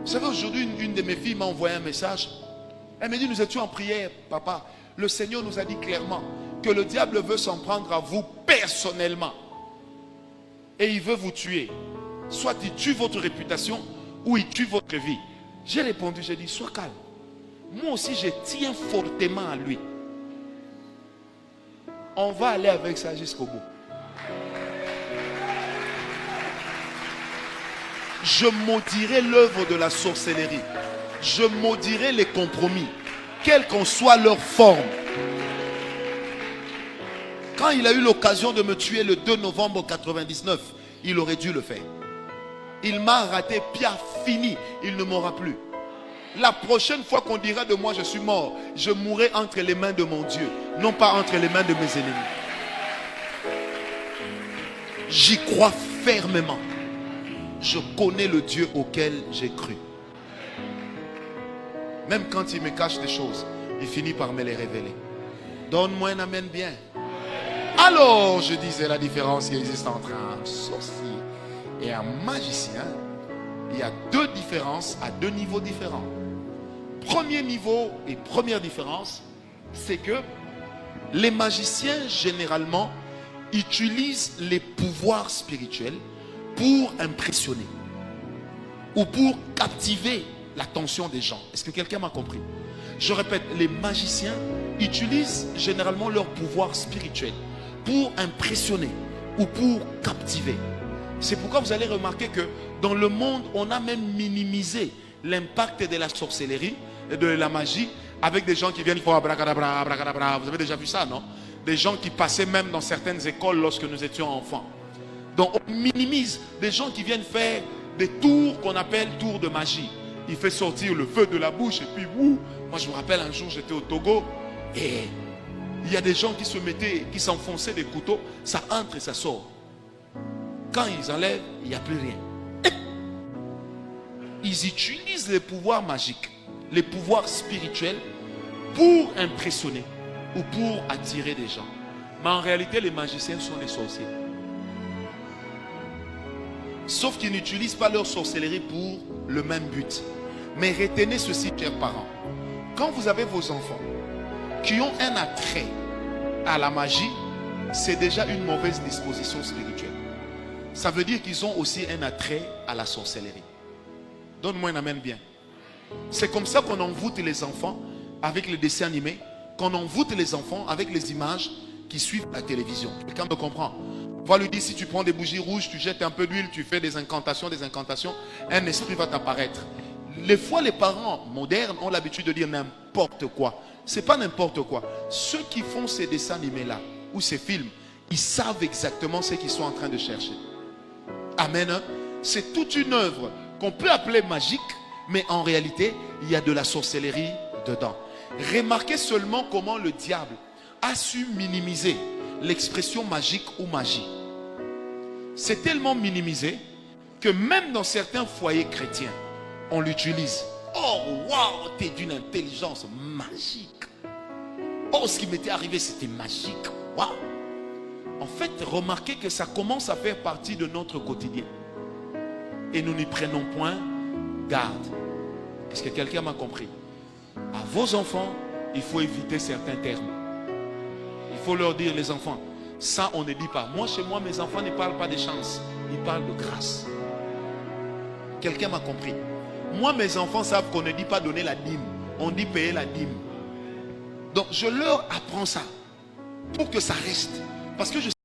Vous savez, aujourd'hui, une de mes filles m'a envoyé un message. Elle me dit, nous étions en prière, papa. Le Seigneur nous a dit clairement que le diable veut s'en prendre à vous personnellement. Et il veut vous tuer. Soit il tue votre réputation ou il tue votre vie. J'ai répondu, j'ai dit, sois calme. Moi aussi, je tiens fortement à lui. On va aller avec ça jusqu'au bout. Je maudirai l'œuvre de la sorcellerie. Je maudirai les compromis, quelle qu'en soit leur forme. Quand il a eu l'occasion de me tuer le 2 novembre 1999, il aurait dû le faire. Il m'a raté, pia fini, il ne m'aura plus. La prochaine fois qu'on dira de moi je suis mort, je mourrai entre les mains de mon Dieu, non pas entre les mains de mes ennemis. J'y crois fermement. Je connais le Dieu auquel j'ai cru. Même quand il me cache des choses, il finit par me les révéler. Donne-moi un amen bien. Alors, je disais la différence qui existe entre un sorcier et un magicien. Il y a deux différences à deux niveaux différents. Premier niveau et première différence, c'est que les magiciens, généralement, utilisent les pouvoirs spirituels pour impressionner ou pour captiver l'attention des gens. Est-ce que quelqu'un m'a compris? Je répète, les magiciens utilisent généralement leur pouvoir spirituel pour impressionner ou pour captiver. C'est pourquoi vous allez remarquer que dans le monde, on a même minimisé l'impact de la sorcellerie et de la magie avec des gens qui viennent faire abracadabra, abracadabra. Vous avez déjà vu ça, non? Des gens qui passaient même dans certaines écoles lorsque nous étions enfants. Donc on minimise des gens qui viennent faire des tours qu'on appelle tours de magie. Il fait sortir le feu de la bouche et puis ouh. Moi je me rappelle un jour j'étais au Togo et il y a des gens qui se mettaient, qui s'enfonçaient des couteaux, ça entre et ça sort. Quand ils enlèvent, il n'y a plus rien. Ils utilisent les pouvoirs magiques, les pouvoirs spirituels pour impressionner ou pour attirer des gens. Mais en réalité, les magiciens sont des sorciers. Sauf qu'ils n'utilisent pas leur sorcellerie pour le même but. Mais retenez ceci, chers parents. Quand vous avez vos enfants qui ont un attrait à la magie, c'est déjà une mauvaise disposition spirituelle. Ça veut dire qu'ils ont aussi un attrait à la sorcellerie. Donne-moi un amen bien. C'est comme ça qu'on envoûte les enfants avec les dessins animés, qu'on envoûte les enfants avec les images qui suivent la télévision. Quelqu'un me comprend? On va lui dire, si tu prends des bougies rouges, tu jettes un peu d'huile, tu fais des incantations, un esprit va t'apparaître. Les fois, les parents modernes ont l'habitude de dire n'importe quoi. C'est pas n'importe quoi. Ceux qui font ces dessins animés-là, ou ces films, ils savent exactement ce qu'ils sont en train de chercher. Amen. C'est toute une œuvre qu'on peut appeler magique, mais en réalité, il y a de la sorcellerie dedans. Remarquez seulement comment le diable a su minimiser l'expression magique ou magie. C'est tellement minimisé que même dans certains foyers chrétiens, on l'utilise. Oh, waouh, t'es d'une intelligence magique. Oh, ce qui m'était arrivé, c'était magique. Waouh. En fait, remarquez que ça commence à faire partie de notre quotidien. Et nous n'y prenons point garde. Est-ce que quelqu'un m'a compris? À vos enfants, il faut éviter certains termes. Il faut leur dire, les enfants, ça on ne dit pas. Moi, chez moi, mes enfants ne parlent pas de chance. Ils parlent de grâce. Quelqu'un m'a compris? Moi, mes enfants savent qu'on ne dit pas donner la dîme. On dit payer la dîme. Donc, je leur apprends ça pour que ça reste. Parce que je